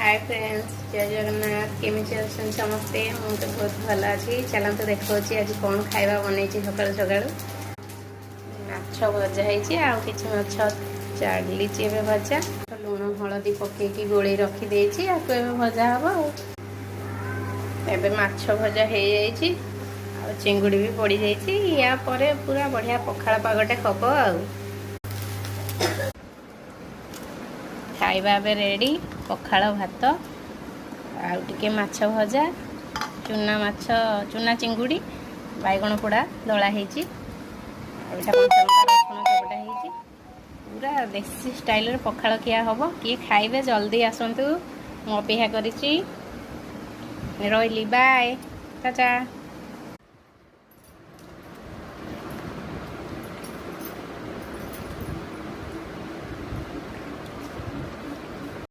Hi friends, जय जगन्नाथ। केमिति अछन समस्ते? मु तो बहुत भल अच्छी। चलते देखा आज कौन खाଇବା बनई सकाल सकाल। माछ भजा है किसी माछ चाली भजा लुण हलदी पकईकि गोले रखिदे भजा हम। एबे माछ भजा हो जाइए चिंगुड़ी भी पड़ जाइए। या पर पूरा बढ़िया पखाड़ पागटे हम आ खाଇବା ଏବେ रेडी। पखाड़ भात आउ टिके माछ भजा चूना माछ चूना चिंगुड़ी बैगण पोड़ा दला होती रसुण चपटा होती पूरा देसी स्टाइल पखाड़ खिया हम। किए खाइबे जल्दी आसतु। मु अपेक्षा करी। बाय टाटा।